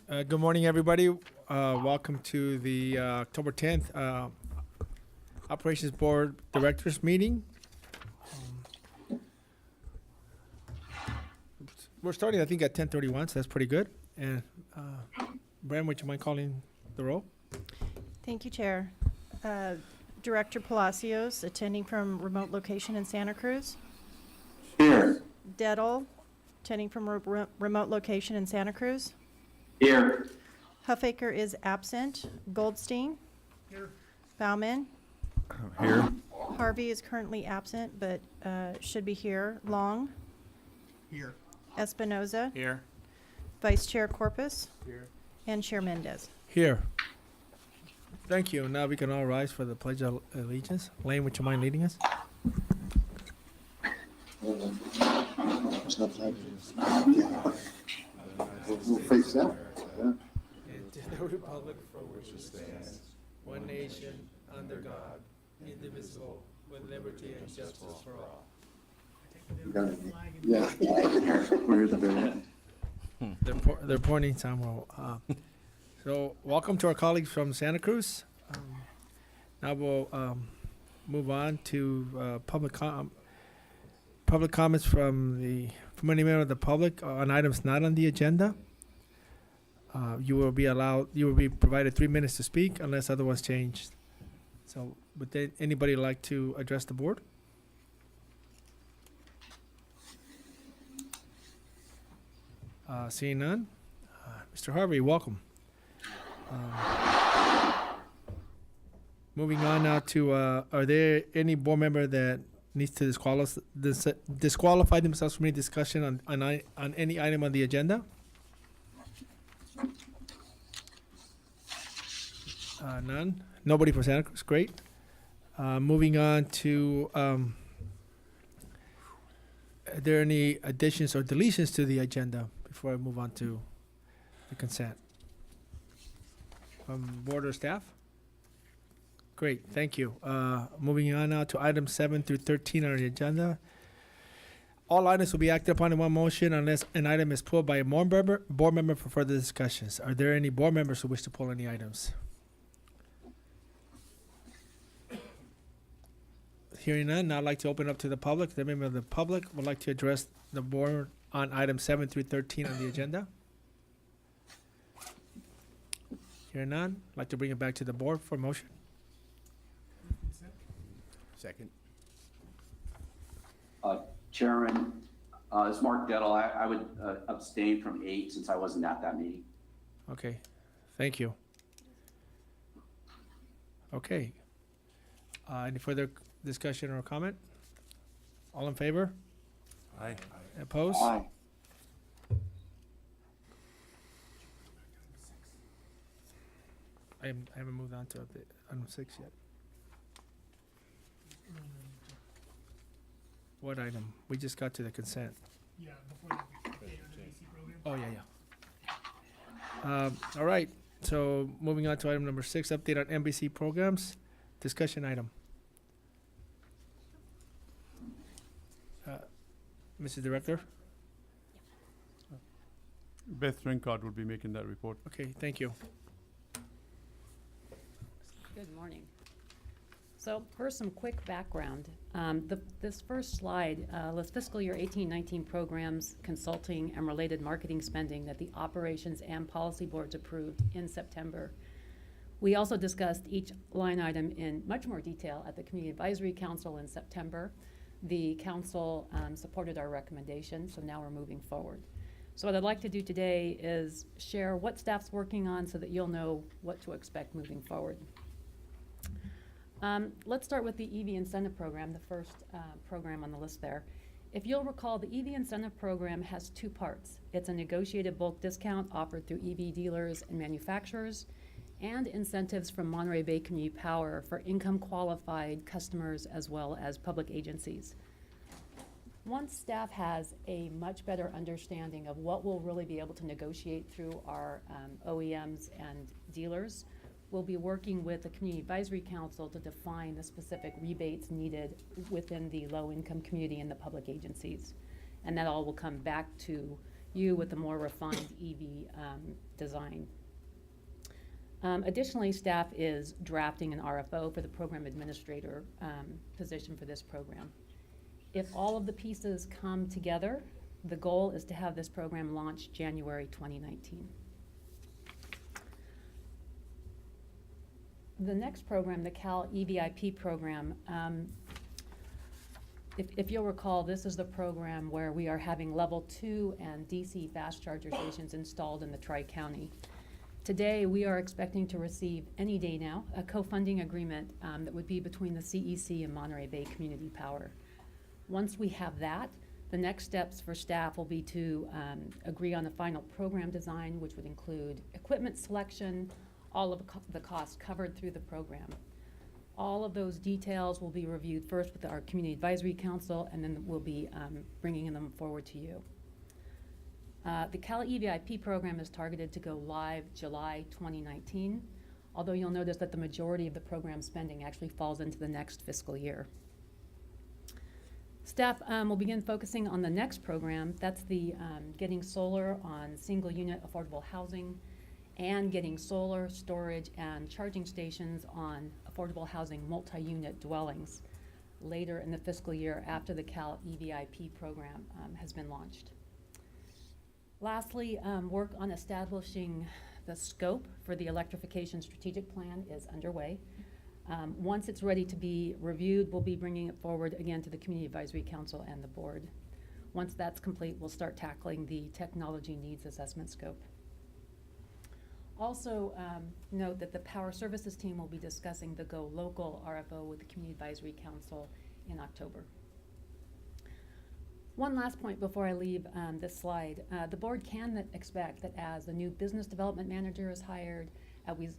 Good morning, everybody. Welcome to the October 10th Operations Board Directors Meeting. We're starting, I think, at 10:31, so that's pretty good. And Bram, would you mind calling the roll? Thank you, Chair. Director Palacios, attending from remote location in Santa Cruz. Here. Dettel, attending from remote location in Santa Cruz. Here. Huffaker is absent. Goldstein. Here. Bauman. Here. Harvey is currently absent, but should be here. Long. Here. Espinoza. Here. Vice Chair Corpus. Here. And Chair Mendez. Here. Thank you. Now we can all rise for the Pledge of Allegiance. Lane, would you mind leading us? We'll face that. Yeah. And to the republic for which it stands, one nation, under God, indivisible, with liberty and justice for all. You got it. Yeah. We're at the very end. They're pointing somewhere. So welcome to our colleagues from Santa Cruz. Now we'll move on to public comments from any member of the public on items not on the agenda. You will be provided 3 minutes to speak unless otherwise changed. So would anybody like to address the board? Seeing none, Mr. Harvey, welcome. Moving on now to, are there any board member that needs to disqualify themselves from any discussion on any item on the agenda? None. Nobody for Santa Cruz. Great. Moving on to, are there any additions or deletions to the agenda before I move on to the consent? Board or staff? Great, thank you. Moving on now to items 7 through 13 on the agenda. All items will be acted upon in one motion unless an item is pulled by a board member for further discussions. Are there any board members who wish to pull any items? Hearing none, now I'd like to open up to the public. The member of the public would like to address the board on items 7 through 13 on the agenda. Hearing none, I'd like to bring it back to the board for motion. Second. Chairman, it's Mark Dettel. I would abstain from 8 since I wasn't at that meeting. Okay, thank you. Okay. Any further discussion or comment? All in favor? Aye. Opposed? Aye. I haven't moved on to item 6 yet. What item? We just got to the consent. Yeah, before the AC program. Oh, yeah. All right, so moving on to item number 6, update on NBC programs. Discussion item. Mrs. Director? Beth Rincott will be making that report. Okay, thank you. Good morning. So first, some quick background. This first slide lists fiscal year 18-19 programs, consulting, and related marketing spending that the operations and policy boards approved in September. We also discussed each line item in much more detail at the Community Advisory Council in September. The council supported our recommendation, so now we're moving forward. So what I'd like to do today is share what staff's working on so that you'll know what to expect moving forward. Let's start with the EV incentive program, the first program on the list there. If you'll recall, the EV incentive program has 2 parts. It's a negotiated bulk discount offered through EV dealers and manufacturers, and incentives from Monterey Bay Community Power for income qualified customers as well as public agencies. Once staff has a much better understanding of what we'll really be able to negotiate through our OEMs and dealers, we'll be working with the Community Advisory Council to define the specific rebates needed within the low-income community and the public agencies. And that all will come back to you with a more refined EV design. Additionally, staff is drafting an RFO for the program administrator position for this program. If all of the pieces come together, the goal is to have this program launched January 2019. The next program, the Cal EVIP program, if you'll recall, this is the program where we are having level 2 and DC fast charger stations installed in the Tri-County. Today, we are expecting to receive any day now a co-funding agreement that would be between the CEC and Monterey Bay Community Power. Once we have that, the next steps for staff will be to agree on the final program design, which would include equipment selection, all of the costs covered through the program. All of those details will be reviewed first with our Community Advisory Council, and then we'll be bringing them forward to you. The Cal EVIP program is targeted to go live July 2019, although you'll notice that the majority of the program spending actually falls into the next fiscal year. Staff will begin focusing on the next program. That's the getting solar on single unit affordable housing and getting solar, storage, and charging stations on affordable housing multi-unit dwellings later in the fiscal year after the Cal EVIP program has been launched. Lastly, work on establishing the scope for the electrification strategic plan is underway. Once it's ready to be reviewed, we'll be bringing it forward again to the Community Advisory Council and the board. Once that's complete, we'll start tackling the technology needs assessment scope. Also, note that the Power Services team will be discussing the Go Local RFO with the Community Advisory Council in October. One last point before I leave this slide. The board can expect that as the new business development manager is hired,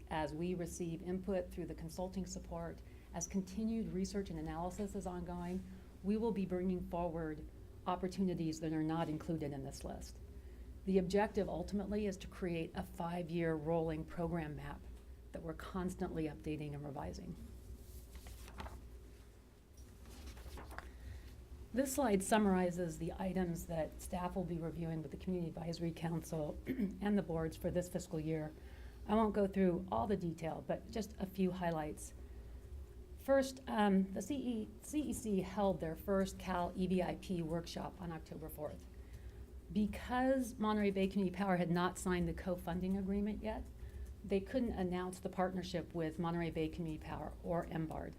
as we receive input through the consulting support, as continued research and analysis is ongoing, we will be bringing forward opportunities that are not included in this list. The objective ultimately is to create a 5-year rolling program map that we're constantly updating and revising. This slide summarizes the items that staff will be reviewing with the Community Advisory Council and the boards for this fiscal year. I won't go through all the detail, but just a few highlights. First, the CEC held their first Cal EVIP workshop on October 4th. Because Monterey Bay Community Power had not signed the co-funding agreement yet, they couldn't announce the partnership with Monterey Bay Community Power or MBARD.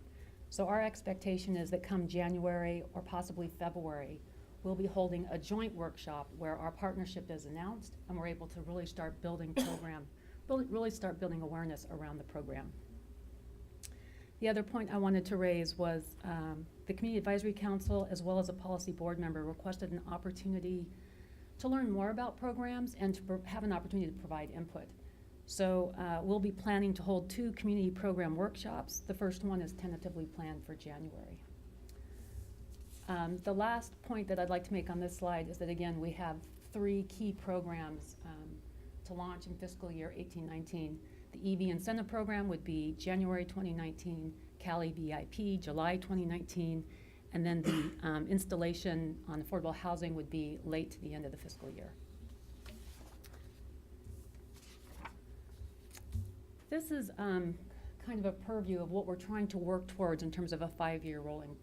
So our expectation is that come January or possibly February, we'll be holding a joint workshop where our partnership is announced and we're able to really start building really start building awareness around the program. The other point I wanted to raise was the Community Advisory Council, as well as a policy board member, requested an opportunity to learn more about programs and to have an opportunity to provide input. So we'll be planning to hold 2 community program workshops. The first one is tentatively planned for January. The last point that I'd like to make on this slide is that, again, we have 3 key programs to launch in fiscal year 18-19. The EV incentive program would be January 2019, Cal EVIP, July 2019, and then the installation on affordable housing would be late to the end of the fiscal year. This is kind of a purview of what we're trying to work towards in terms of a 5-year rolling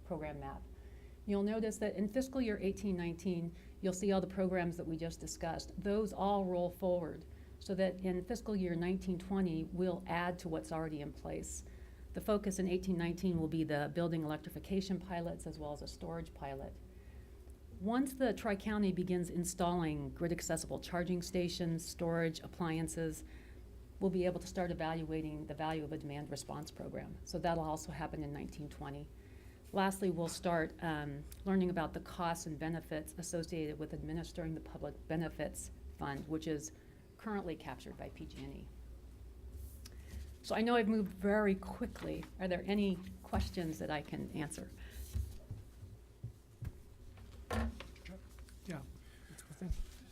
program map. You'll notice that in fiscal year 18-19, you'll see all the programs that we just discussed. Those all roll forward so that in fiscal year 19-20, we'll add to what's already in place. The focus in 18-19 will be the building electrification pilots as well as a storage pilot. Once the Tri-County begins installing grid-accessible charging stations, storage, appliances, we'll be able to start evaluating the value of a demand response program. So that'll also happen in 19-20. Lastly, we'll start learning about the costs and benefits associated with administering the Public Benefits Fund, which is currently captured by PG&E. So I know I've moved very quickly. Are there any questions that I can answer? Yeah.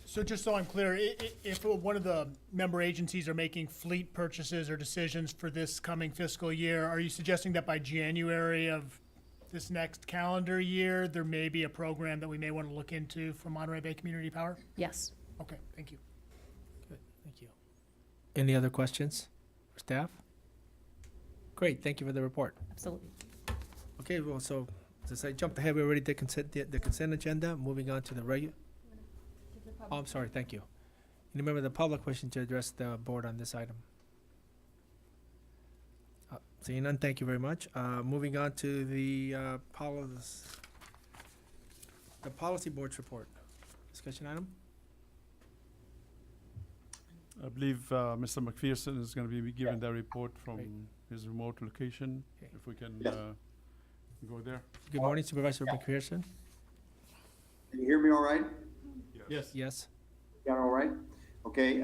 So just so I'm clear, if one of the member agencies are making fleet purchases or decisions for this coming fiscal year, are you suggesting that by January of this next calendar year, there may be a program that we may want to look into for Monterey Bay Community Power? Yes. Okay, thank you. Good, thank you. Any other questions for staff? Great, thank you for the report. Absolutely. Okay, well, so since I jumped ahead, we already did the consent agenda. Moving on to the regular. Oh, I'm sorry, thank you. Any member of the public wishing to address the board on this item? Seeing none, thank you very much. Moving on to the policy board's report. Discussion item? I believe Mr. McPherson is going to be giving that report Great. from his remote location. Okay. If we can Yes. go there. Good morning, Supervisor McPherson. Can you hear me all right? Yes. Yes. Got it all right? Okay,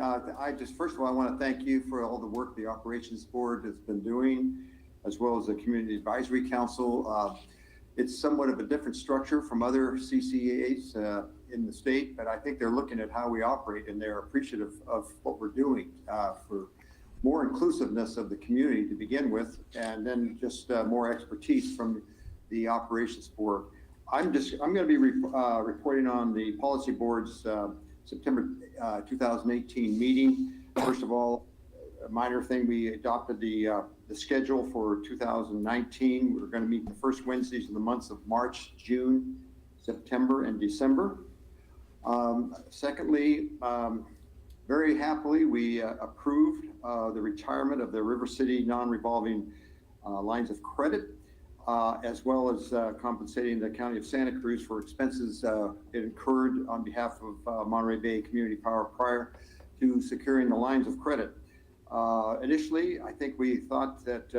first of all, I want to thank you for all the work the Operations Board has been doing, as well as the Community Advisory Council. It's somewhat of a different structure from other CCAs in the state, but I think they're looking at how we operate and they're appreciative of what we're doing for more inclusiveness of the community to begin with, and then just more expertise from the Operations Board. I'm going to be reporting on the Policy Board's September 2018 meeting. First of all, a minor thing, we adopted the schedule for 2019. We're going to meet the first Wednesdays of the months of March, June, September, and December. Secondly, very happily, we approved the retirement of the River City non-revolving lines of credit, as well as compensating the County of Santa Cruz for expenses it incurred on behalf of Monterey Bay Community Power prior to securing the lines of credit. Initially, I think we thought that,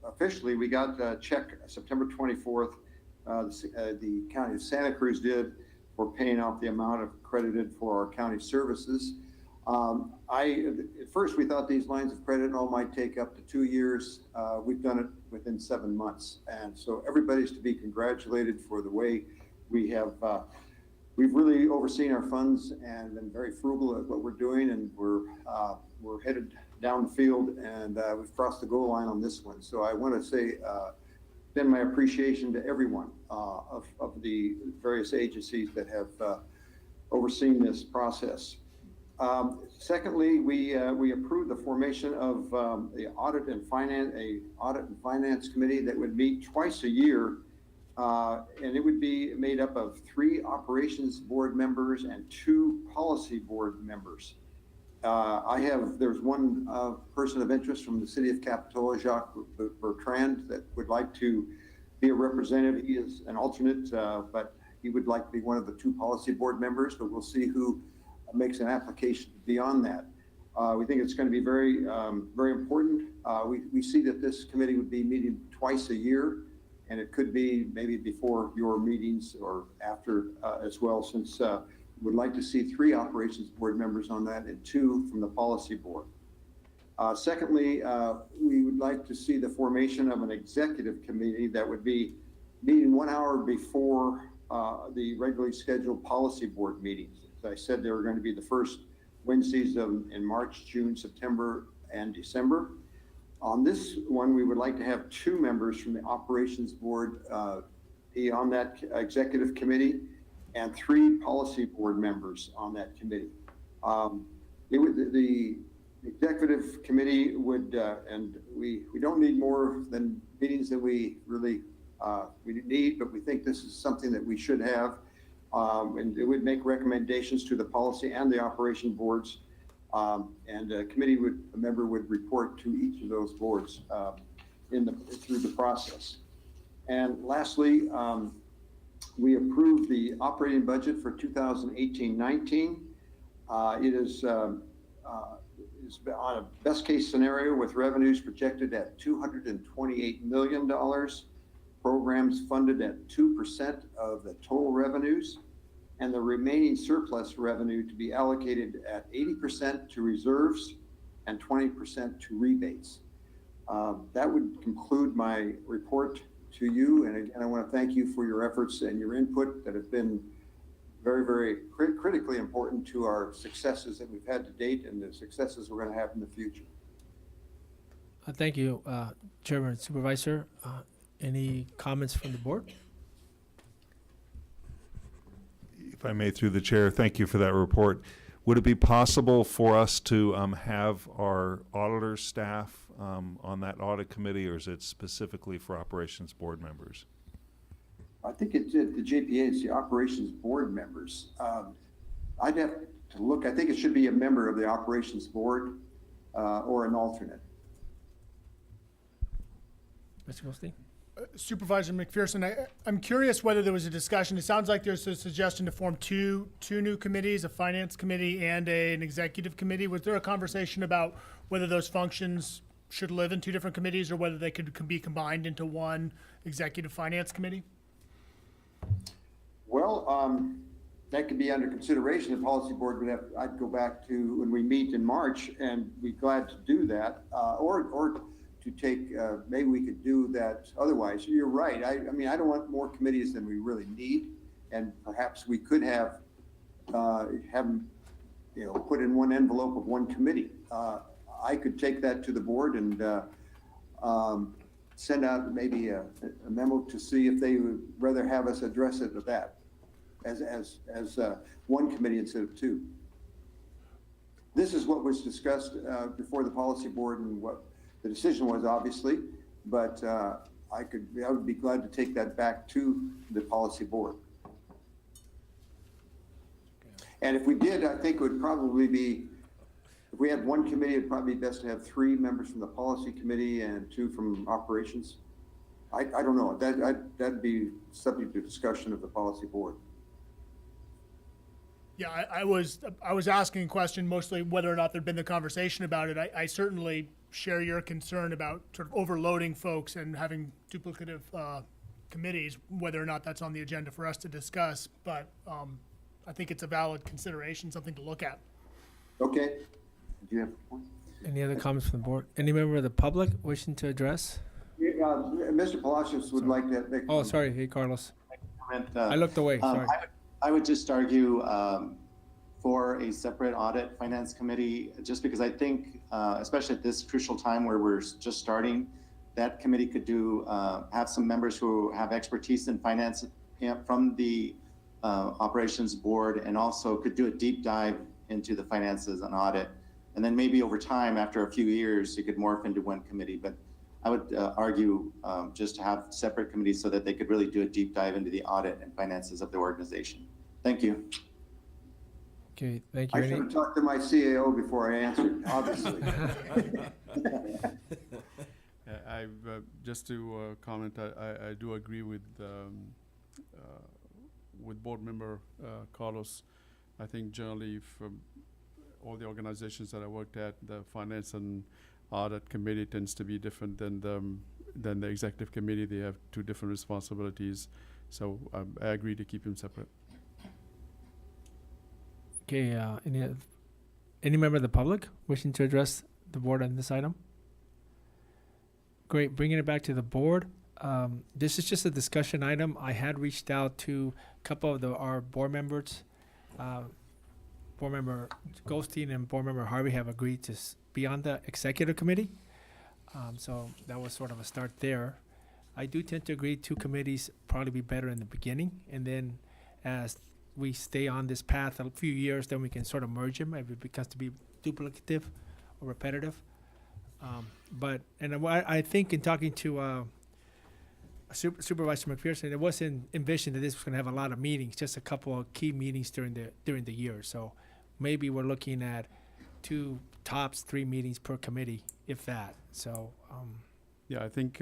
officially we got a check September 24th, the County of Santa Cruz did, for paying off the amount of credited for our county services. At first we thought these lines of credit all might take up to 2 years. We've done it within 7 months. And so everybody's to be congratulated for the way we have, we've really overseen our funds and been very frugal at what we're doing. And we're headed down the field and we've crossed the goal line on this one. So I want to say, extend my appreciation to everyone of the various agencies that have overseen this process. Secondly, we approved the formation of the audit and finance committee that would meet twice a year, and it would be made up of 3 operations board members and 2 policy board members. There's one person of interest from the city of Capitola, Jacques Bertrand, that would like to be a representative. He is an alternate, but he would like to be one of the 2 policy board members, but we'll see who makes an application beyond that. We think it's going to be very, very important. We see that this committee would be meeting twice a year, and it could be maybe before your meetings or after as well, since we would like to see 3 operations board members on that and 2 from the policy board. Secondly, we would like to see the formation of an executive committee that would be meeting 1 hour before the regularly scheduled policy board meetings. As I said, they were going to be the first Wednesdays in March, June, September, and December. On this one, we would like to have 2 members from the operations board be on that executive committee and 3 policy board members on that committee. The executive committee would, and we don't need more than meetings that we really we need, but we think this is something that we should have. And it would make recommendations to the policy and the operation boards, and a member would report to each of those boards through the process. And lastly, we approved the operating budget for 2018-19. It is on a best case scenario with revenues projected at $228 million. Programs funded at 2% of the total revenues, and the remaining surplus revenue to be allocated at 80% to reserves and 20% to rebates. That would conclude my report to you. And again, I want to thank you for your efforts and your input that have been very, very critically important to our successes that we've had to date and the successes we're going to have in the future. Thank you, Chairman, Supervisor. Any comments from the board? If I may, through the chair, thank you for that report. Would it be possible for us to have our auditor staff on that audit committee, or is it specifically for operations board members? I think it's at the JPA, it's the operations board members. I'd have to look, I think it should be a member of the operations board or an alternate. Mr. Goldstein? Supervisor McPherson, I'm curious whether there was a discussion. It sounds like there's a suggestion to form two new committees, a finance committee and an executive committee. Was there a conversation about whether those functions should live in two different committees or whether they could be combined into one executive finance committee? Well, that could be under consideration. The policy board would have, I'd go back to when we meet in March and be glad to do that. Or to take, maybe we could do that otherwise. You're right. I mean, I don't want more committees than we really need. And perhaps we could have them, put in one envelope of one committee. I could take that to the board and send out maybe a memo to see if they would rather have us address it as one committee instead of two. This is what was discussed before the policy board and what the decision was, obviously, but I would be glad to take that back to the policy board. And if we did, I think it would probably be, if we had one committee, it'd probably be best to have 3 members from the policy committee and 2 from operations. I don't know. That'd be subject to discussion of the policy board. Yeah, I was asking a question mostly whether or not there'd been the conversation about it. I certainly share your concern about sort of overloading folks and having duplicative committees, whether or not that's on the agenda for us to discuss. But I think it's a valid consideration, something to look at. Okay. Do you have a point? Any other comments from the board? Any member of the public wishing to address? Mr. Palacios would like to make. Oh, sorry. Hey, Carlos. Comment, I looked away. Sorry. I would just argue for a separate audit finance committee, just because I think, especially at this crucial time where we're just starting, that committee could have some members who have expertise in finance from the operations board, and also could do a deep dive into the finances and audit. And then maybe over time, after a few years, it could morph into one committee. But I would argue just to have separate committees so that they could really do a deep dive into the audit and finances of the organization. Thank you. Okay, thank you. I should have talked to my CAO before I answered, obviously. Just to comment, I do agree with board member Carlos. I think generally from all the organizations that I worked at, the finance and audit committee tends to be different than the executive committee. They have 2 different responsibilities. So I agree to keep them separate. Okay, any member of the public wishing to address the board on this item? Great, bringing it back to the board. This is just a discussion item. I had reached out to a couple of our board members. Board member Goldstein and board member Harvey have agreed to be on the executive committee. So that was sort of a start there. I do tend to agree 2 committees probably be better in the beginning, and then as we stay on this path a few years, then we can sort of merge them if it becomes to be duplicative or repetitive. I think in talking to Supervisor McPherson, it wasn't envisioned that this was going to have a lot of meetings, just a couple of key meetings during the year. So maybe we're looking at 2 tops 3 meetings per committee, if that. So. Yeah, I think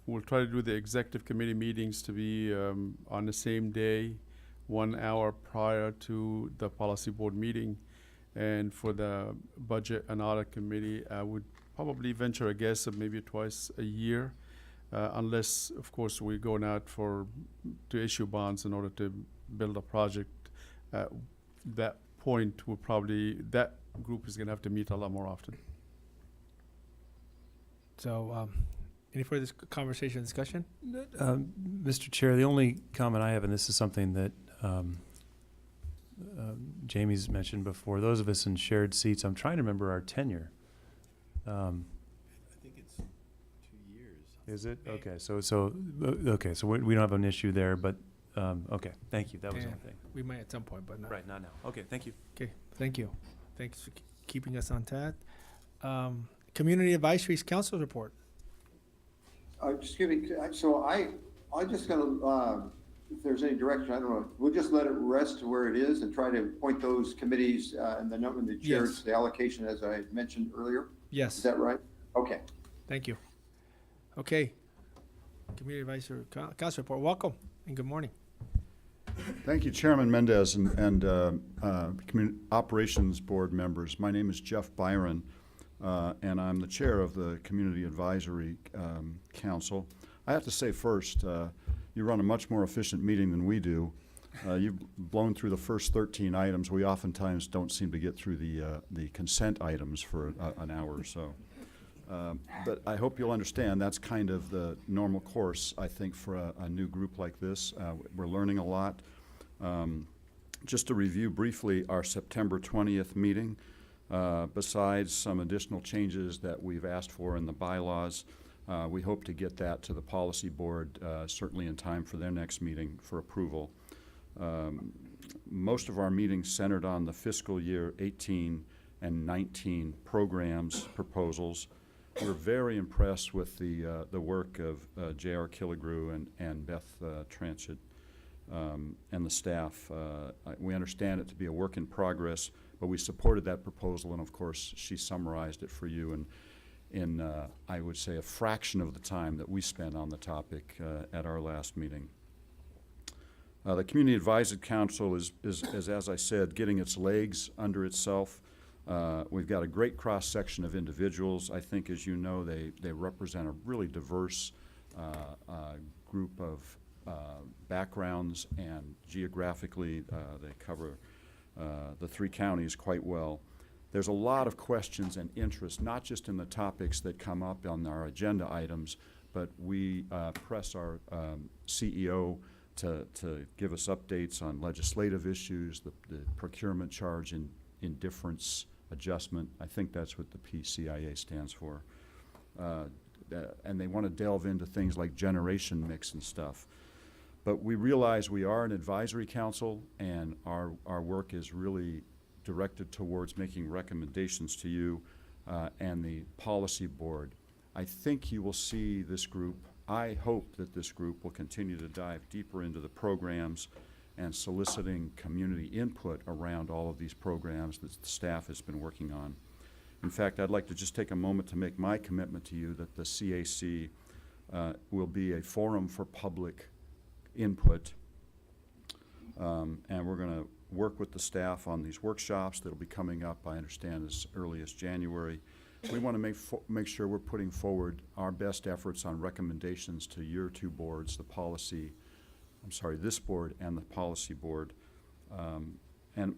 we'll try to do the executive committee meetings to be on the same day, 1 hour prior to the policy board meeting. And for the budget and audit committee, I would probably venture a guess of maybe twice a year, unless, of course, we're going out to issue bonds in order to build a project. That point, that group is going to have to meet a lot more often. So, any further conversation, discussion? Mr. Chair, the only comment I have, and this is something that Jamie's mentioned before, those of us in shared seats, I'm trying to remember our tenure. I think it's Is it? Okay, so we don't have an issue there, but, okay, thank you. That was Yeah. one thing. We might at some point, but not. Right, not now. Okay, thank you. Okay, thank you. Thanks for keeping us on task. Community Advisories Council report. Just giving, so I just gonna, if there's any direction, I don't know, we'll just let it rest to where it is and try to appoint those committees, and the number, the chairs, Yes. the allocation as I mentioned earlier. Is Yes, that right? Okay. thank you. Okay. Community Advisory Council report. Welcome and good morning. Thank you, Chairman Mendez and Operations Board members. My name is Jeff Byron, and I'm the chair of the Community Advisory Council. I have to say first, you run a much more efficient meeting than we do. You've blown through the first 13 items. We oftentimes don't seem to get through the consent items for an hour or so. But I hope you'll understand that's kind of the normal course, I think, for a new group like this. We're learning a lot. Just to review briefly our September 20th meeting, besides some additional changes that we've asked for in the bylaws, we hope to get that to the policy board certainly in time for their next meeting for approval. Most of our meetings centered on the fiscal year 18 and 19 programs proposals. We're very impressed with the work of J.R. Killigrew and Beth Tranchett and the staff. We understand it to be a work in progress, but we supported that proposal, and of course she summarized it for you in I would say a fraction of the time that we spent on the topic at our last meeting. The Community Advisory Council is, as I said, getting its legs under itself. We've got a great cross-section of individuals. I think, as you know, they represent a really diverse group of backgrounds, and geographically they cover the 3 counties quite well. There's a lot of questions and interest, not just in the topics that come up on our agenda items, but we press our CEO to give us updates on legislative issues, the procurement charge indifference adjustment. I think that's what the PCIA stands for. And they want to delve into things like generation mix and stuff. But we realize we are an advisory council, and our work is really directed towards making recommendations to you and the policy board. I think you will see this group, I hope that this group will continue to dive deeper into the programs and soliciting community input around all of these programs that the staff has been working on. In fact, I'd like to just take a moment to make my commitment to you that the CAC will be a forum for public input, and we're going to work with the staff on these workshops that will be coming up, I understand, as early as January. We want to make sure we're putting forward our best efforts on recommendations to your 2 boards, this board and the policy board. And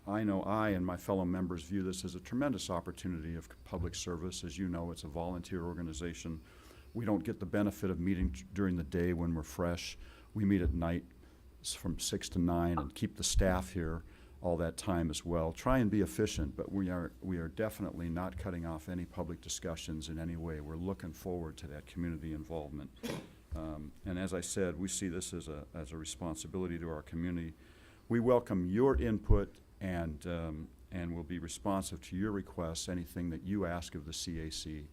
I know I and my fellow members view this as a tremendous opportunity of public service. As you know, it's a volunteer organization. We don't get the benefit of meeting during the day when we're fresh. We meet at night from 6 to 9 and keep the staff here all that time as well. Try and be efficient, but we are definitely not cutting off any public discussions in any way. We're looking forward to that community involvement. And as I said, we see this as a responsibility to our community. We welcome your input and will be responsive to your requests, anything that you ask of the CAC.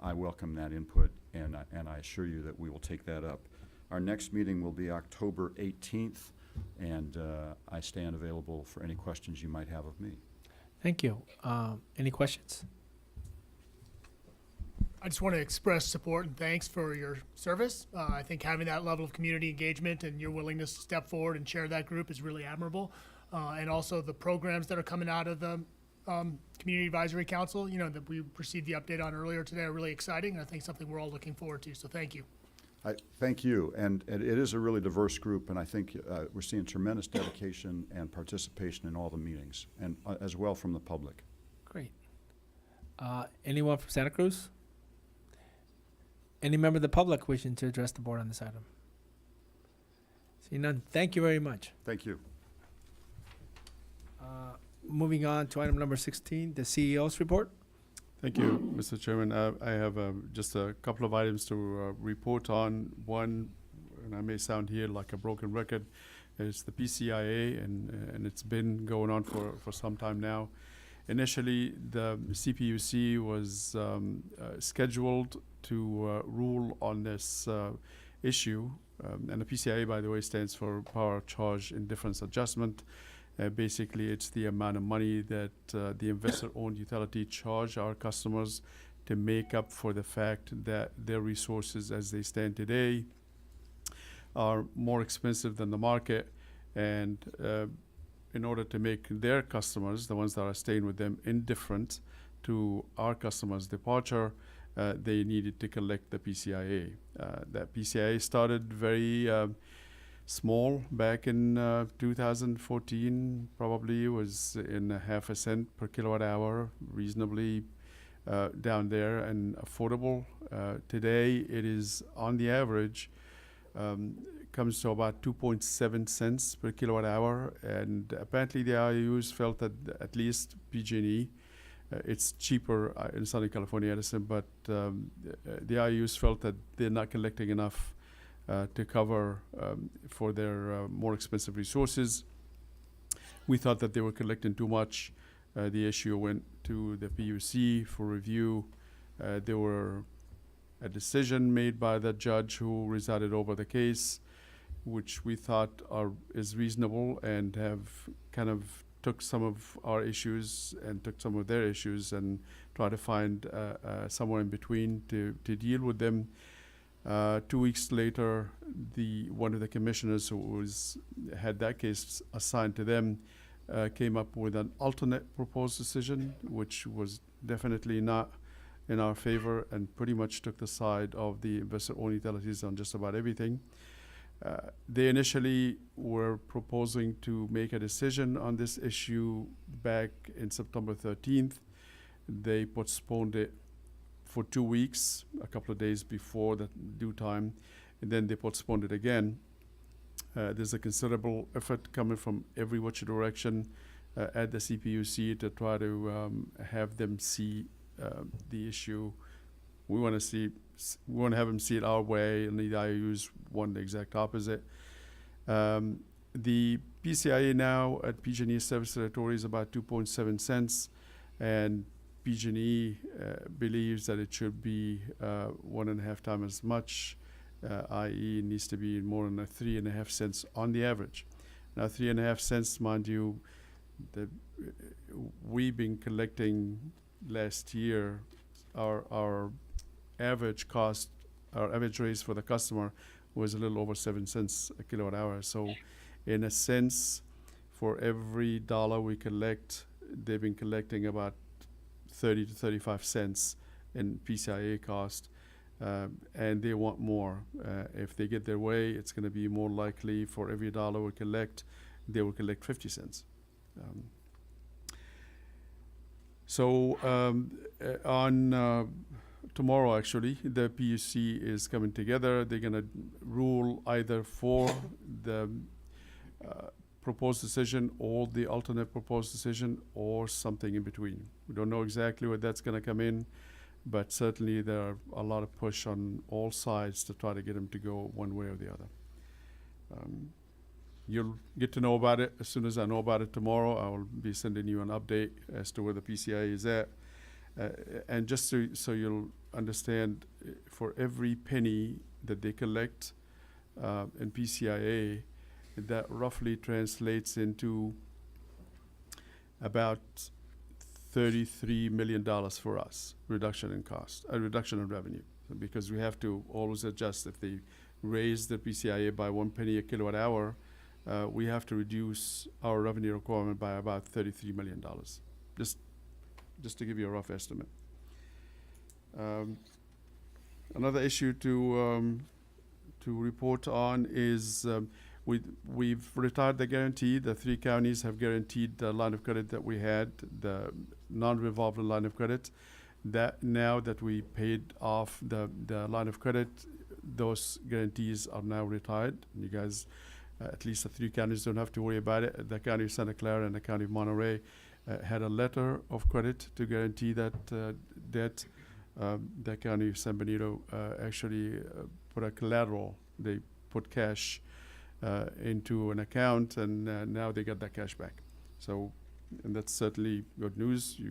I welcome that input, and I assure you that we will take that up. Our next meeting will be October 18th, and I stand available for any questions you might have of me. Thank you. Any questions? I just want to express support and thanks for your service. I think having that level of community engagement and your willingness to step forward and chair that group is really admirable. And also the programs that are coming out of the Community Advisory Council, that we received the update on earlier today, are really exciting. And I think something we're all looking forward to. So thank you. Thank you. And it is a really diverse group, and I think we're seeing tremendous dedication and participation in all the meetings, and as well from the public. Great. Anyone from Santa Cruz? Any member of the public wishing to address the board on this item? See none. Thank you very much. Thank you. Moving on to item number 16, the CEO's report. Thank you, Mr. Chairman. I have just a couple of items to report on. One, and I may sound here like a broken record, is the PCIA, and it's been going on for some time now. Initially, the CPUC was scheduled to rule on this issue, and the PCIA, by the way, stands for Power Charge Indifference Adjustment. Basically, it's the amount of money that the investor-owned utility charge our customers to make up for the fact that their resources as they stand today are more expensive than the market. And in order to make their customers, the ones that are staying with them, indifferent to our customers' departure, they needed to collect the PCIA. That PCIA started very small back in 2014, probably was in a half a cent per kilowatt hour, reasonably down there and affordable. Today, it is on the average, comes to about 2.7 cents per kilowatt hour, and apparently the IOUs felt that at least PG&E, it's cheaper in Southern California, Edison, but the IOUs felt that they're not collecting enough to cover for their more expensive resources. We thought that they were collecting too much. The issue went to the PUC for review. There were a decision made by the judge who resided over the case, which we thought is reasonable and have kind of took some of our issues and took some of their issues and try to find somewhere in between to deal with them. 2 weeks later, one of the commissioners who had that case assigned to them came up with an alternate proposed decision, which was definitely not in our favor and pretty much took the side of the investor-owned utilities on just about everything. They initially were proposing to make a decision on this issue back in September 13th. They postponed it for 2 weeks, a couple of days before the due time, and then they postponed it again. There's a considerable effort coming from every which direction at the CPUC to try to have them see the issue. We want to have them see it our way, and the IOUs want the exact opposite. The PCIA now at PG&E service territory is about 2.7 cents, and PG&E believes that it should be 1.5 times as much, i.e. it needs to be more than 3.5 cents on the average. Now 3.5 cents, mind you, we've been collecting last year, our average cost, our average rates for the customer was a little over 7 cents a kilowatt hour. So in a sense, for every dollar we collect, they've been collecting about 30 to 35 cents in PCIA cost, and they want more. If they get their way, it's going to be more likely for every dollar we collect, they will collect 50 cents. On tomorrow, actually, the PUC is coming together. They're going to rule either for the proposed decision or the alternate proposed decision or something in between. We don't know exactly what that's going to come in, but certainly there are a lot of push on all sides to try to get them to go one way or the other. You'll get to know about it as soon as I know about it tomorrow. I will be sending you an update as to where the PCIA is at. And just so you'll understand, for every penny that they collect in PCIA, that roughly translates into about $33 million for us, reduction in cost, a reduction in revenue, because we have to always adjust. If they raise the PCIA by 1 penny a kilowatt hour, we have to reduce our revenue requirement by about $33 million, just to give you a rough estimate. Another issue to report on is we've retired the guarantee. The 3 counties have guaranteed the line of credit that we had, the non-revolving line of credit. That now that we paid off the line of credit, those guarantees are now retired. You guys, at least the 3 counties, don't have to worry about it. The county of Santa Clara and the county of Monterey had a letter of credit to guarantee that debt. The county of San Benito actually put a collateral. They put cash into an account, and now they got that cash back. So, and that's certainly good news.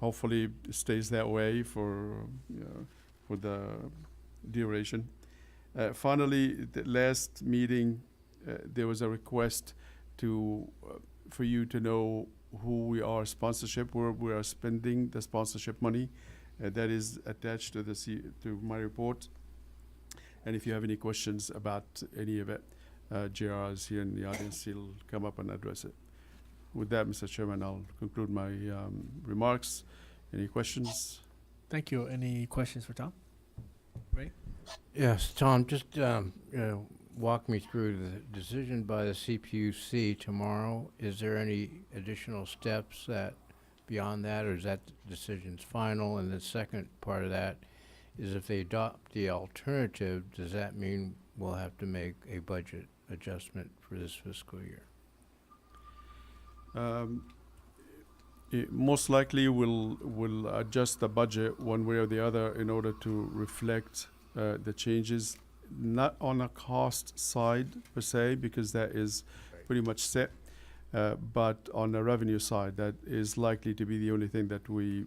Hopefully it stays that way for the duration. Finally, the last meeting, there was a request for you to know who we are sponsorship, where we are spending the sponsorship money. That is attached to to my report. And if you have any questions about any of it, JR is here in the audience. He'll come up and address it. With that, Mr. Chairman, I'll conclude my remarks. Any questions? Thank you. Any questions for Tom? Ready? Yes, Tom, just walk me through the decision by the CPUC tomorrow. Is there any additional steps that beyond that, or is that decision's final? And the second part of that is, if they adopt the alternative, does that mean we'll have to make a budget adjustment for this fiscal year? Most likely we'll adjust the budget one way or the other in order to reflect the changes, not on a cost side per se, because that is pretty much set, but on the revenue side, that is likely to be the only thing that we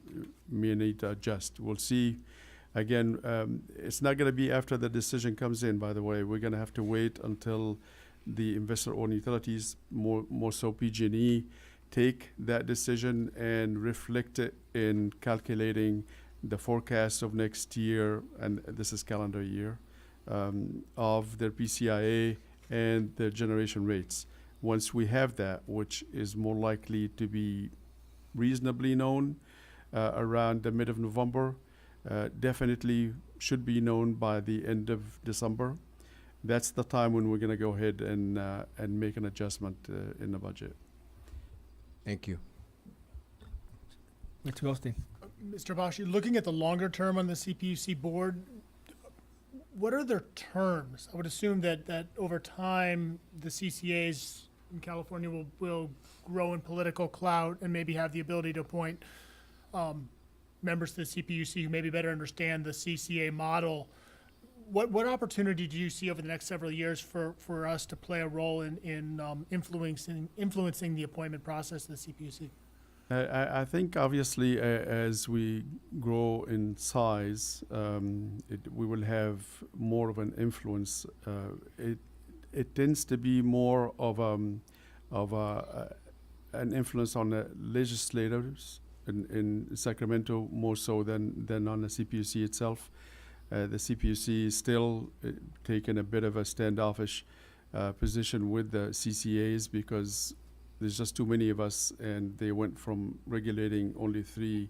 may need to adjust. We'll see. Again, it's not going to be after the decision comes in, by the way. We're going to have to wait until the investor-owned utilities, more so PG&E, take that decision and reflect it in calculating the forecast of next year, and this is calendar year, of their PCIA and their generation rates. Once we have that, which is more likely to be reasonably known around the mid of November, definitely should be known by the end of December. That's the time when we're going to go ahead and make an adjustment in the budget. Thank you. Mr. Goldstein. Mr. Bashi, looking at the longer term on the CPUC board, what are their terms? I would assume that over time, the CCAs in California will grow in political clout and maybe have the ability to appoint members to the CPUC who maybe better understand the CCA model. What opportunity do you see over the next several years for us to play a role in influencing the appointment process of the CPUC? I think obviously as we grow in size, we will have more of an influence. It tends to be more of an influence on the legislators in Sacramento, more so than on the CPUC itself. The CPUC is still taking a bit of a standoffish position with the CCAs because there's just too many of us, and they went from regulating only 3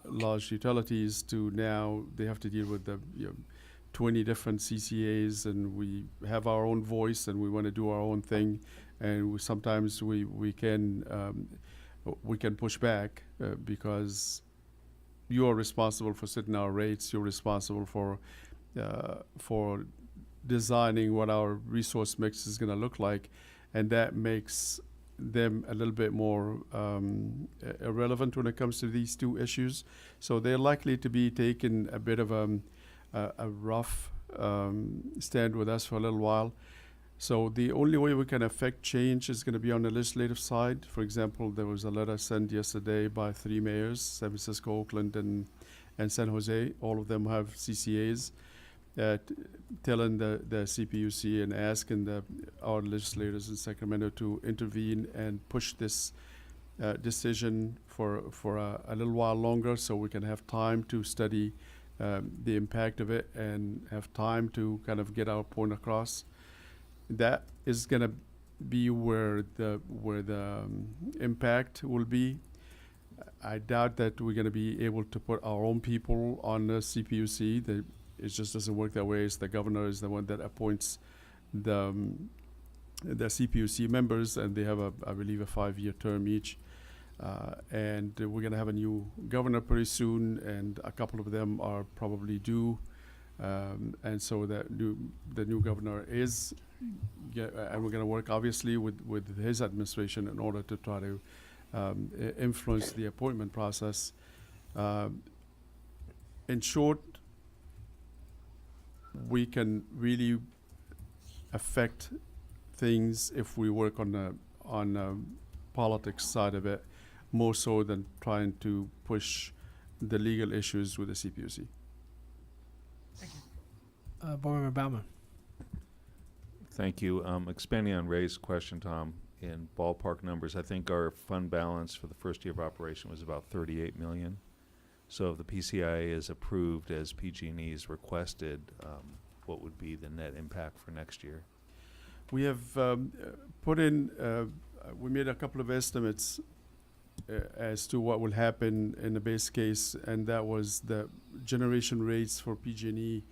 large utilities to now they have to deal with the 20 different CCAs, and we have our own voice and we want to do our own thing, and sometimes we can push back because you are responsible for setting our rates. You're responsible for designing what our resource mix is going to look like, and that makes them a little bit more irrelevant when it comes to these 2 issues. So they're likely to be taking a bit of a rough stand with us for a little while. So the only way we can affect change is going to be on the legislative side. For example, there was a letter sent yesterday by 3 mayors, San Francisco, Oakland, and San Jose. All of them have CCAs, telling the CPUC and asking our legislators in Sacramento to intervene and push this decision for a little while longer, so we can have time to study the impact of it and have time to kind of get our point across. That is going to be where the impact will be. I doubt that we're going to be able to put our own people on the CPUC. It just doesn't work that way. It's the governor is the one that appoints the CPUC members, and they have I believe a 5-year term each. And we're going to have a new governor pretty soon, and a couple of them are probably due. And so the new governor is, and we're going to work obviously with his administration in order to try to influence the appointment process. In short, we can really affect things if we work on the politics side of it, more so than trying to push the legal issues with the CPUC. Board Member Bauman. Thank you. Expanding on Ray's question, Tom, in ballpark numbers, I think our fund balance for the first year of operation was about 38 million. So if the PCIA is approved as PG&E is requested, what would be the net impact for next year? We have put in, we made a couple of estimates as to what will happen in the base case, and that was the generation rates for PG&E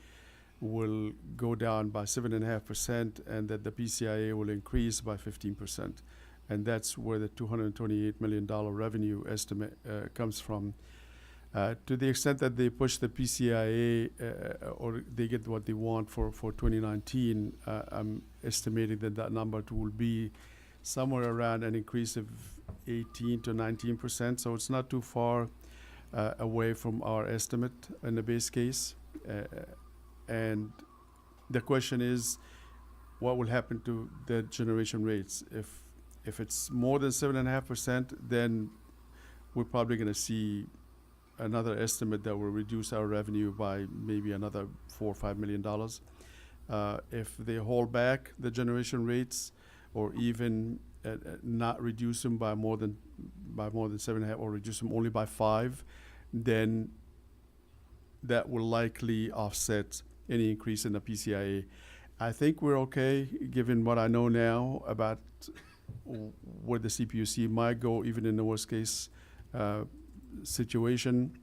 will go down by 7.5%, and that the PCIA will increase by 15%. And that's where the $228 million revenue estimate comes from. To the extent that they push the PCIA or they get what they want for 2019, I'm estimating that number will be somewhere around an increase of 18 to 19%. So it's not too far away from our estimate in the base case. And the question is, what will happen to the generation rates? If it's more than 7.5%, then we're probably going to see another estimate that will reduce our revenue by maybe another $4 or $5 million. If they hold back the generation rates, or even not reduce them by more than 7.5, or reduce them only by 5, then that will likely offset any increase in the PCIA. I think we're okay, given what I know now about where the CPUC might go, even in the worst case situation.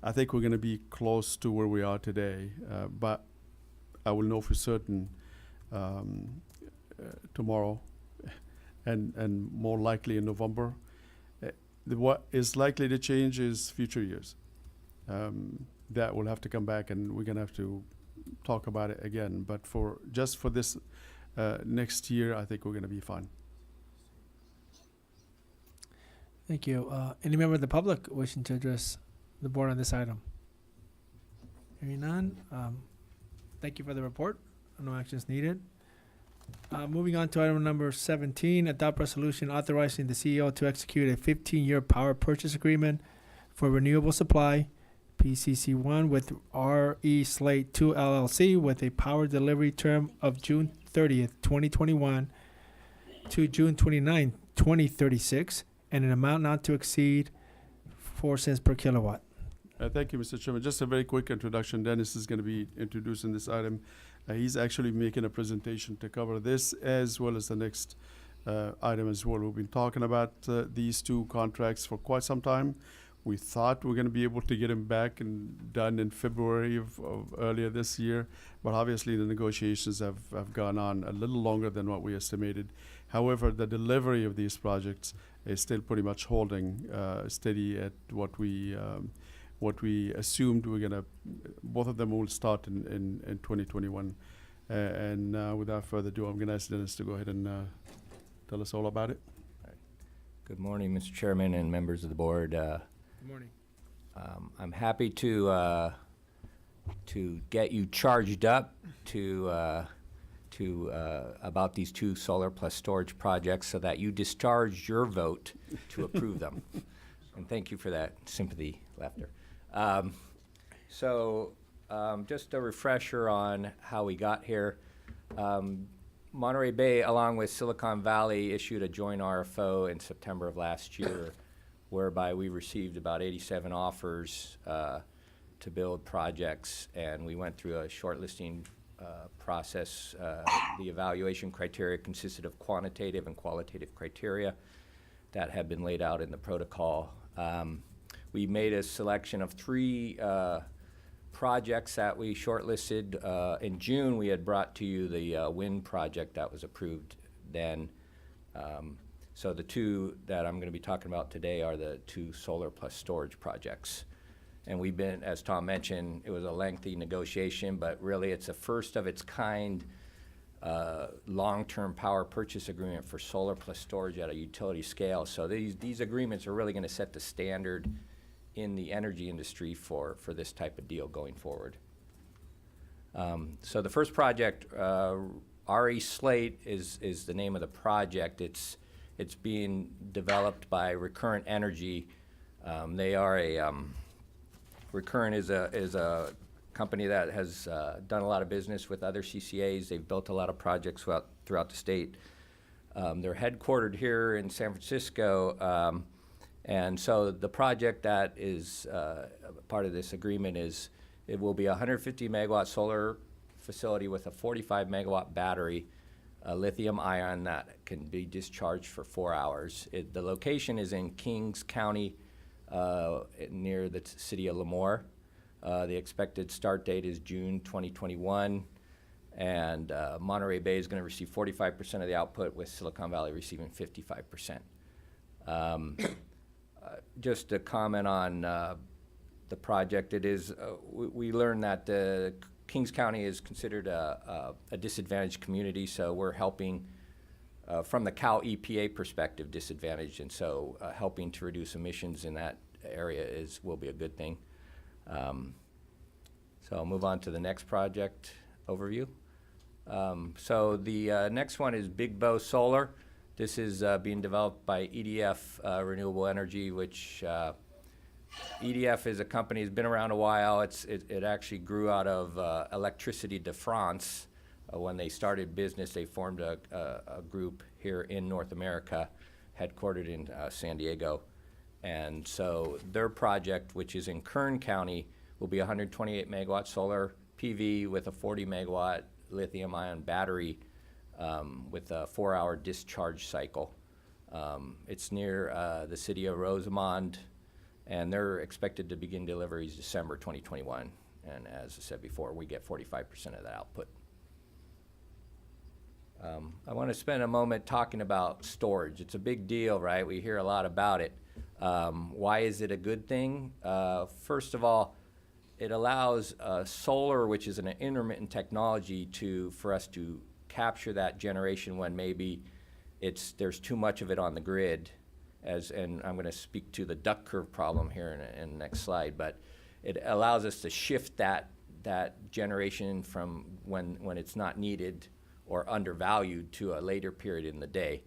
I think we're going to be close to where we are today, but I will know for certain tomorrow, and more likely in November. What is likely to change is future years. That will have to come back, and we're going to have to talk about it again. But just for this next year, I think we're going to be fine. Thank you. Any member of the public wishing to address the board on this item? Hearing none. Thank you for the report. No actions needed. Moving on to item number 17, adopt resolution authorizing the CEO to execute a 15-year power purchase agreement for renewable supply, PCC1, with RE Slate 2 LLC, with a power delivery term of June 30th, 2021 to June 29th, 2036, and an amount not to exceed 4 cents per kilowatt. Thank you, Mr. Chairman. Just a very quick introduction. Dennis is going to be introducing this item. He's actually making a presentation to cover this as well as the next item as well. We've been talking about these two contracts for quite some time. We thought we were going to be able to get them back and done in February of earlier this year, but obviously the negotiations have gone on a little longer than what we estimated. However, the delivery of these projects is still pretty much holding steady at what we assumed we're going to. Both of them will start in 2021. And without further ado, I'm going to ask Dennis to go ahead and tell us all about it. Good morning, Mr. Chairman and members of the board. Good morning. I'm happy to get you charged up to about these two solar plus storage projects, so that you discharge your vote to approve them. And thank you for that sympathy, laughter. Just a refresher on how we got here. Monterey Bay, along with Silicon Valley, issued a joint RFO in September of last year, whereby we received about 87 offers to build projects, and we went through a shortlisting process. The evaluation criteria consisted of quantitative and qualitative criteria that had been laid out in the protocol. We made a selection of 3 projects that we shortlisted. In June, we had brought to you the wind project that was approved then. So the 2 that I'm going to be talking about today are the 2 solar plus storage projects. And we've been, as Tom mentioned, it was a lengthy negotiation, but really it's a first of its kind long-term power purchase agreement for solar plus storage at a utility scale. So these agreements are really going to set the standard in the energy industry for this type of deal going forward. So the first project, RE Slate is the name of the project. It's being developed by Recurrent Energy. They are Recurrent is a company that has done a lot of business with other CCAs. They've built a lot of projects throughout the state. They're headquartered here in San Francisco, and so the project that is part of this agreement is it will be a 150 megawatt solar facility with a 45 megawatt battery, lithium ion that can be discharged for 4 hours. The location is in Kings County, near the city of Lemoore. The expected start date is June 2021, and Monterey Bay is going to receive 45% of the output, with Silicon Valley receiving 55%. Just to comment on the project, it is we learned that Kings County is considered a disadvantaged community, so we're helping from the Cal EPA perspective disadvantaged, and so helping to reduce emissions in that area will be a good thing. So I'll move on to the next project overview. So the next one is Big Bow Solar. This is being developed by EDF Renewable Energy, which EDF is a company that's been around a while. It actually grew out of Electricity de France. When they started business, they formed a group here in North America, headquartered in San Diego. And so their project, which is in Kern County, will be 128 megawatt solar PV with a 40 megawatt lithium ion battery with a 4-hour discharge cycle. It's near the city of Rosamond, and they're expected to begin deliveries December 2021. And as I said before, we get 45% of that output. I want to spend a moment talking about storage. It's a big deal, right? We hear a lot about it. Why is it a good thing? First of all, it allows solar, which is an intermittent technology, for us to capture that generation when maybe there's too much of it on the grid. And I'm going to speak to the duck curve problem here in the next slide, but it allows us to shift that generation from when it's not needed or undervalued to a later period in the day.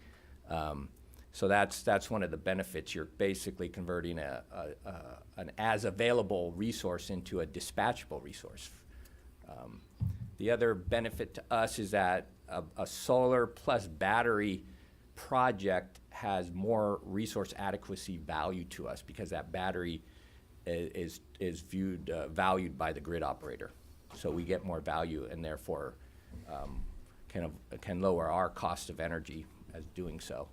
So that's one of the benefits. You're basically converting an as available resource into a dispatchable resource. The other benefit to us is that a solar plus battery project has more resource adequacy value to us because that battery is valued by the grid operator. So we get more value and therefore can lower our cost of energy as doing so.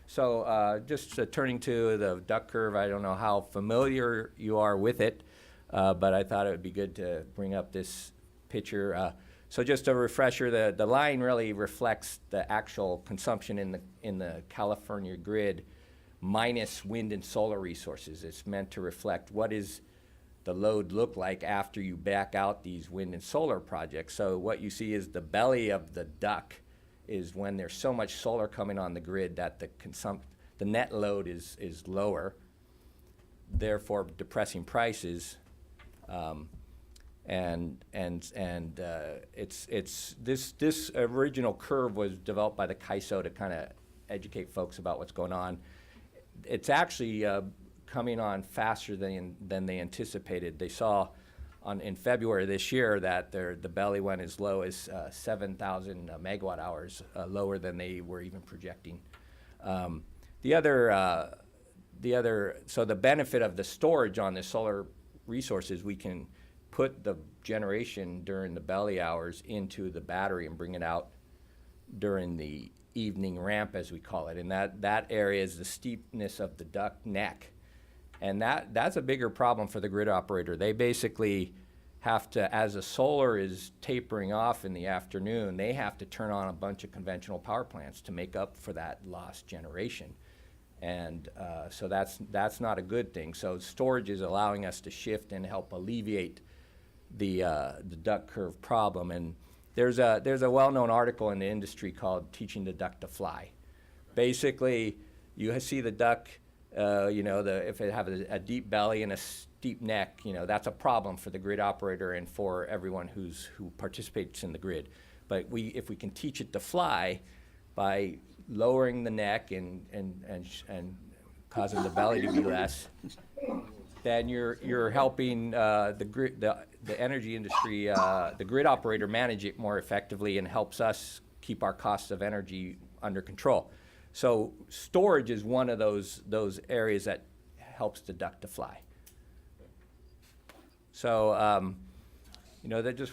So just turning to the duck curve, I don't know how familiar you are with it, but I thought it would be good to bring up this picture. So just a refresher, the line really reflects the actual consumption in the California grid minus wind and solar resources. It's meant to reflect what is the load look like after you back out these wind and solar projects. So what you see is the belly of the duck is when there's so much solar coming on the grid that the net load is lower, therefore depressing prices. This original curve was developed by the CAISO to kind of educate folks about what's going on. It's actually coming on faster than they anticipated. They saw in February this year that the belly went as low as 7,000 megawatt hours, lower than they were even projecting. So the benefit of the storage on the solar resources, we can put the generation during the belly hours into the battery and bring it out during the evening ramp, as we call it. And that area is the steepness of the duck neck. And that's a bigger problem for the grid operator. They basically have to, as the solar is tapering off in the afternoon, they have to turn on a bunch of conventional power plants to make up for that lost generation. And so that's not a good thing. So storage is allowing us to shift and help alleviate the duck curve problem. And there's a well-known article in the industry called Teaching the Duck to Fly. Basically, you see the duck, if it have a deep belly and a steep neck, that's a problem for the grid operator and for everyone who participates in the grid. But if we can teach it to fly by lowering the neck and causing the belly to be less, then you're helping the energy industry, the grid operator, manage it more effectively, and helps us keep our costs of energy under control. So storage is one of those areas that helps the duck to fly. So they're just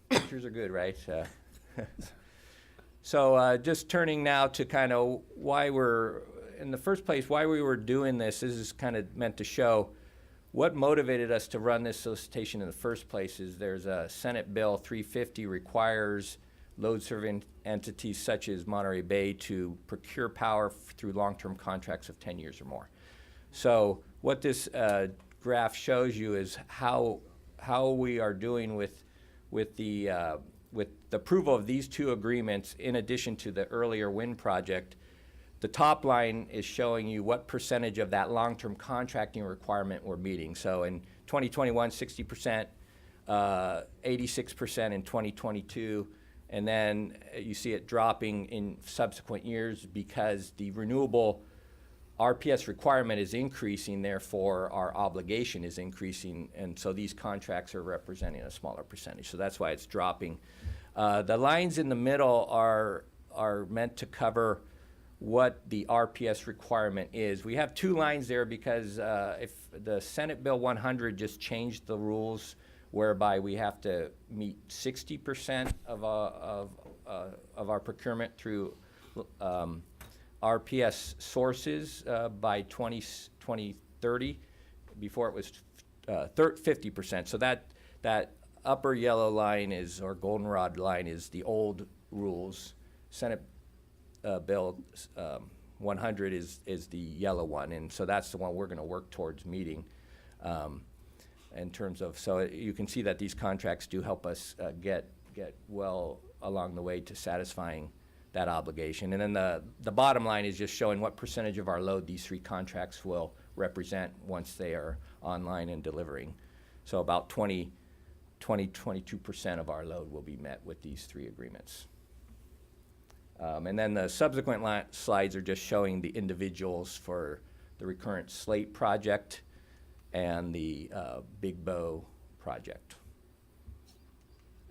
pictures are good, right? So just turning now to kind of why we were doing this. This is kind of meant to show what motivated us to run this solicitation in the first place. Is there's a Senate Bill 350 requires load-serving entities such as Monterey Bay to procure power through long-term contracts of 10 years or more. So what this graph shows you is how we are doing with the approval of these two agreements, in addition to the earlier wind project. The top line is showing you what percentage of that long-term contracting requirement we're meeting. So in 2021, 60%, 86% in 2022, and then you see it dropping in subsequent years because the renewable RPS requirement is increasing, therefore our obligation is increasing, and so these contracts are representing a smaller percentage. So that's why it's dropping. The lines in the middle are meant to cover what the RPS requirement is. We have two lines there because if the Senate Bill 100 just changed the rules whereby we have to meet 60% of our procurement through RPS sources by 2030. Before it was 50%. So that upper yellow line or goldenrod line is the old rules. Senate Bill 100 is the yellow one, and so that's the one we're going to work towards meeting. In terms of, so you can see that these contracts do help us get well along the way to satisfying that obligation. And then the bottom line is just showing what percentage of our load these three contracts will represent once they are online and delivering. So about 22% of our load will be met with these three agreements. And then the subsequent slides are just showing the individuals for the recurrent Slate project and the Big Bow project.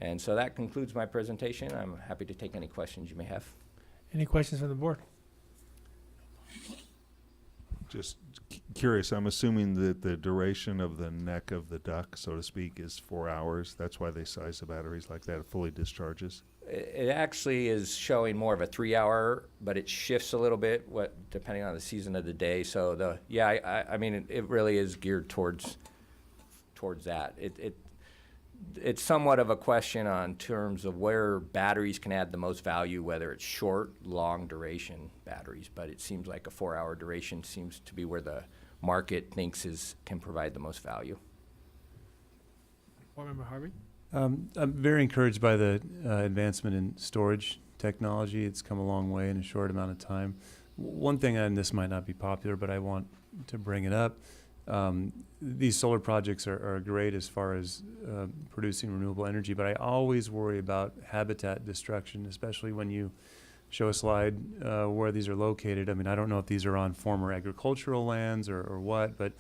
And so that concludes my presentation. I'm happy to take any questions you may have. Any questions from the board? Just curious, I'm assuming that the duration of the neck of the duck, so to speak, is 4 hours. That's why they size the batteries like that. It fully discharges. It actually is showing more of a 3 hour, but it shifts a little bit depending on the season of the day. So I mean, it really is geared towards that. It's somewhat of a question on terms of where batteries can add the most value, whether it's short, long duration batteries. But it seems like a 4 hour duration seems to be where the market thinks can provide the most value. Board Member Harvey? I'm very encouraged by the advancement in storage technology. It's come a long way in a short amount of time. One thing, and this might not be popular, but I want to bring it up. These solar projects are great as far as producing renewable energy, but I always worry about habitat destruction, especially when you show a slide where these are located. I mean, I don't know if these are on former agricultural lands or what, but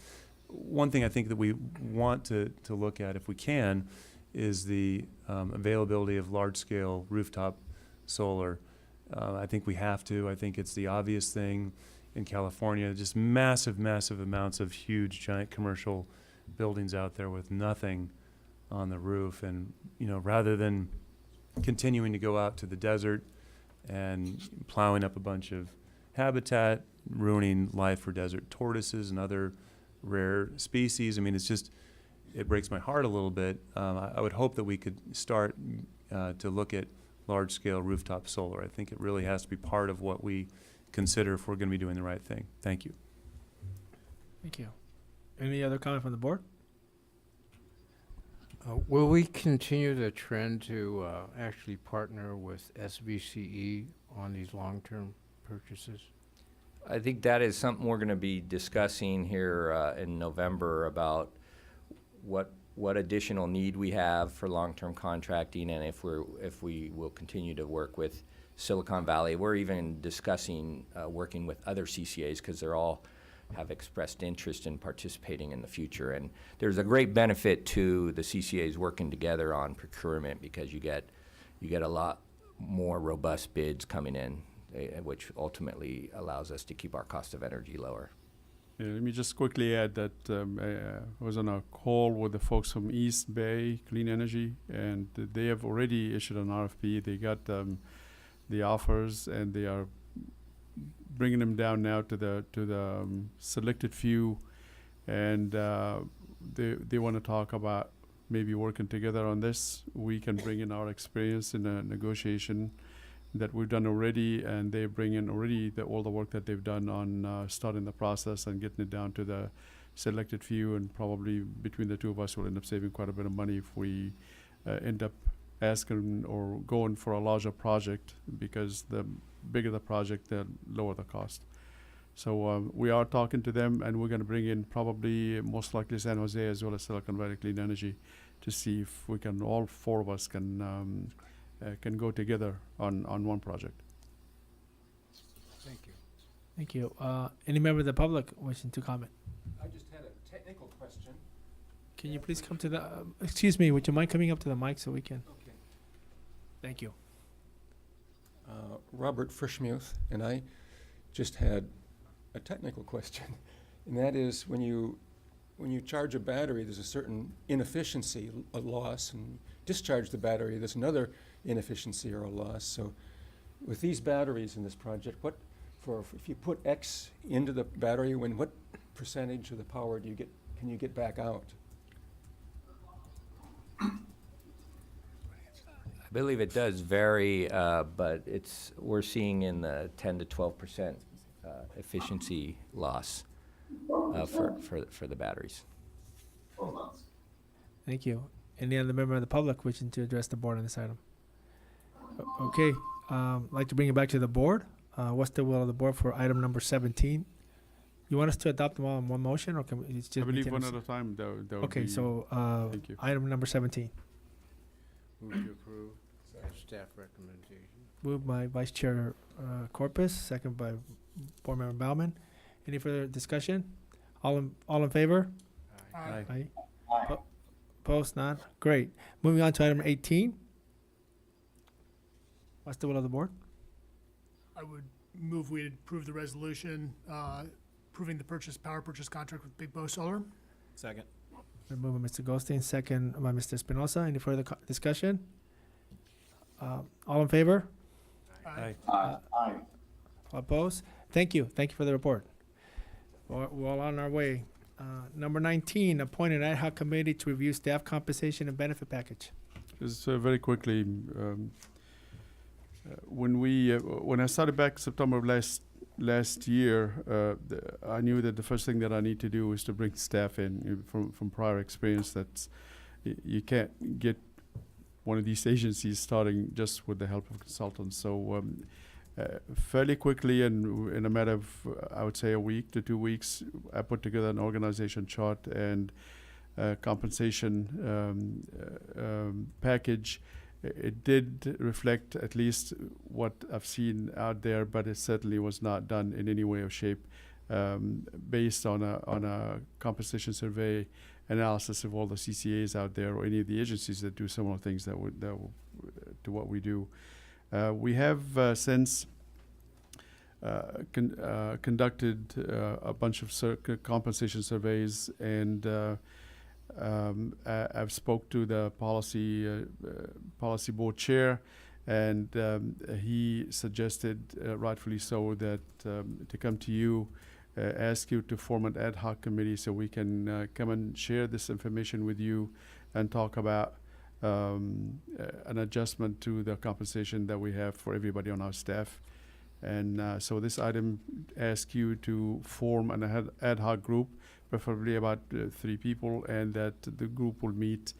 one thing I think that we want to look at, if we can, is the availability of large-scale rooftop solar. I think we have to. I think it's the obvious thing in California. Just massive amounts of huge, giant commercial buildings out there with nothing on the roof. And, rather than continuing to go out to the desert and plowing up a bunch of habitat, ruining life for desert tortoises and other rare species, I mean, it breaks my heart a little bit. I would hope that we could start to look at large-scale rooftop solar. I think it really has to be part of what we consider if we're going to be doing the right thing. Thank you. Thank you. Any other comment from the board? Will we continue the trend to actually partner with SBCE on these long-term purchases? I think that is something we're gonna be discussing here in November about what additional need we have for long-term contracting, and if we will continue to work with Silicon Valley. We're even discussing working with other CCAs, because they're all have expressed interest in participating in the future. And there's a great benefit to the CCAs working together on procurement, because you get a lot more robust bids coming in, which ultimately allows us to keep our cost of energy lower. Yeah, let me just quickly add that I was on a call with the folks from East Bay Clean Energy, and they have already issued an RFP. They got the offers, and they are bringing them down now to the selected few, and they want to talk about maybe working together on this. We can bring in our experience in a negotiation that we've done already, and they bring in already all the work that they've done on starting the process and getting it down to the selected few, and probably between the two of us we'll end up saving quite a bit of money if we end up asking or going for a larger project, because the bigger the project, the lower the cost. So we are talking to them, and we're going to bring in probably most likely San Jose as well as Silicon Valley Clean Energy to see if we can, all four of us can go together on one project. Thank you. Thank you. Any member of the public wishing to comment? I just had a technical question. Can you please come to the, excuse me, would you mind coming up to the mic so we can? Okay. Thank you. Robert Frischmuth, and I just had a technical question, and that is when you charge a battery, there's a certain inefficiency, a loss, and discharge the battery, there's another inefficiency or a loss. So with these batteries in this project, if you put X into the battery, what percentage of the power can you get back out? I believe it does vary, but we're seeing in the 10 to 12% efficiency loss for the batteries. Thank you. Any other member of the public wishing to address the board on this item? Okay, I'd like to bring it back to the board. What's the will of the board for item number 17? You want us to adopt them all in one motion, or can we, it's just? I believe one at a time. That would Okay, be, so thank you. item number 17. Move to approve. Staff recommendation. Moved by Vice Chair Corpus, second by Board Member Bauman. Any further discussion? All in favor? Aye. Aye. Opposed? None? Great. Moving on to item 18. What's the will of the board? I would move we approve the resolution approving the power purchase contract with Big Bow Solar. Second. Been moved by Mr. Goldstein, second by Mr. Espinosa. Any further discussion? All in favor? Aye. Aye. All opposed? Thank you. Thank you for the report. We're all on our way. Number 19, appoint an ad hoc committee to review staff compensation and benefit package. Just very quickly, when I started back September of last year, I knew that the first thing that I need to do was to bring staff in. From prior experience, that you can't get one of these agencies starting just with the help of consultants. So fairly quickly, and in a matter of, I would say, a week to 2 weeks, I put together an organization chart and compensation package. It did reflect at least what I've seen out there, but it certainly was not done in any way or shape based on a compensation survey analysis of all the CCAs out there, or any of the agencies that do similar things to what we do. We have since conducted a bunch of compensation surveys, and I've spoke to the policy board chair, and he suggested, rightfully so, that to come to you, ask you to form an ad hoc committee so we can come and share this information with you and talk about an adjustment to the compensation that we have for everybody on our staff. And so this item asks you to form an ad hoc group, preferably about 3 people, and that the group will meet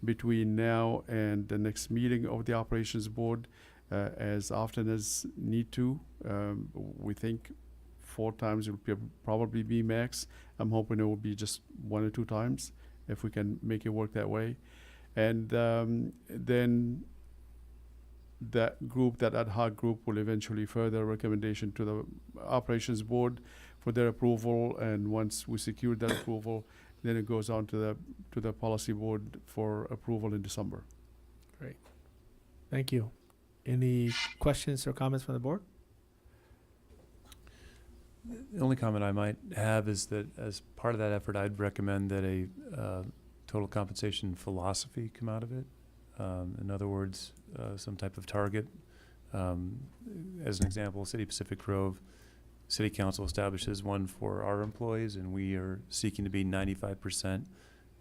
between now and the next meeting of the operations board as often as need to. We think 4 times it would probably be max. I'm hoping it will be just 1 or 2 times if we can make it work that way. And then that ad hoc group will eventually further recommendation to the operations board for their approval. And once we secure that approval, then it goes on to the policy board for approval in December. Great. Thank you. Any questions or comments from the board? The only comment I might have is that as part of that effort, I'd recommend that a total compensation philosophy come out of it. In other words, some type of target. As an example, City Pacific Grove City Council establishes one for our employees, and we are seeking to be 95%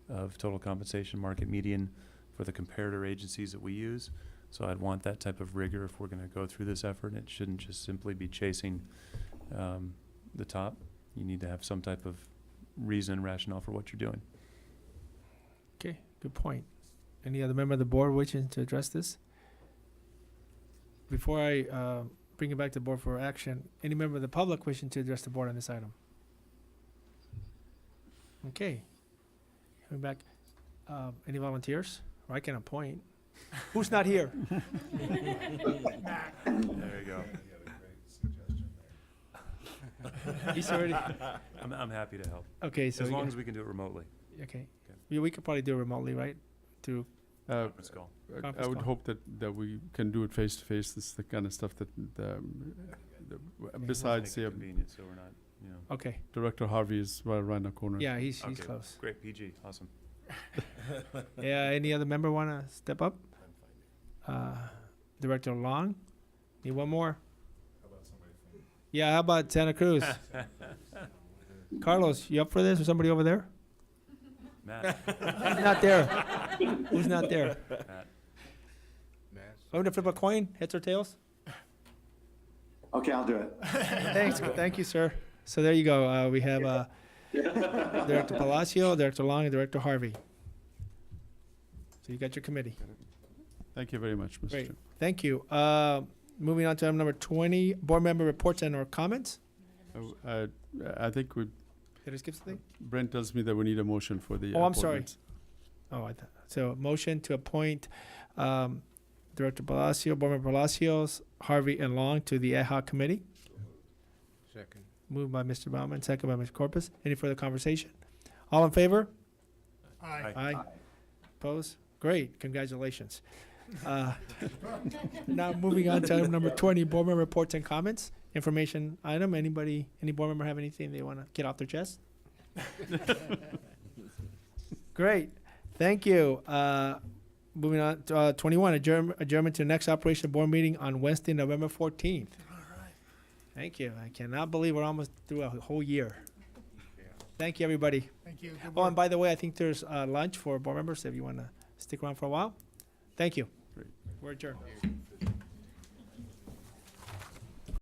of total compensation market median for the comparator agencies that we use. So I'd want that type of rigor if we're going to go through this effort. It shouldn't just simply be chasing the top. You need to have some type of reason and rationale for what you're doing. Okay, good point. Any other member of the board wishing to address this? Before I bring it back to the board for action, any member of the public wishing to address the board on this item? Okay. Coming back, any volunteers? Or I can appoint. Who's not here? There you go. He's already. I'm happy to help. Okay, so as long as we can do it remotely. Okay. Yeah, we could probably do it remotely, right? Through Conference call. I would hope that we can do it face to face. This is the kind of stuff that besides Make it the convenient, so we're not, you know. Okay. Director Harvey is right around the corner. Yeah, he's Okay, close. Great, PG, awesome. Yeah, any other member want to step up? Director Long? Need one more? Yeah, how about Santa Cruz? Carlos, you up for this or somebody over there? Matt. Who's not there? Who's not there? Matt. Want to flip a coin, heads or tails? Okay, I'll do it. Thanks, thank you, sir. So there you go. We have Director Palacio, Director Long, and Director Harvey. So you got your committee. Thank you very much, Mr. Great, Chair. thank you. Moving on to item number 20, board member reports and or comments. I think Did I skip something? Brent tells me that we need a motion for the. Oh, I'm sorry. appointments. Oh, so motion to appoint Director Palacio, Board Member Palacios, Harvey, and Long to the ad hoc committee. Second. Moved by Mr. Baumann, second by Mr. Corpus. Any further conversation? All in favor? Aye. Aye. Opposed? Great, congratulations. Now moving on to item number 20, board member reports and comments. Information item. Any board member have anything they want to get off their chest? Great, thank you. Moving on to 21, adjournment to next operation board meeting on Wednesday, November 14th. Thank you. I cannot believe we're almost through a whole year. Thank you, everybody. Thank you. Good Oh, work. and by the way, I think there's lunch for board members if you want to stick around for a while. Thank you. Great. We're adjourned.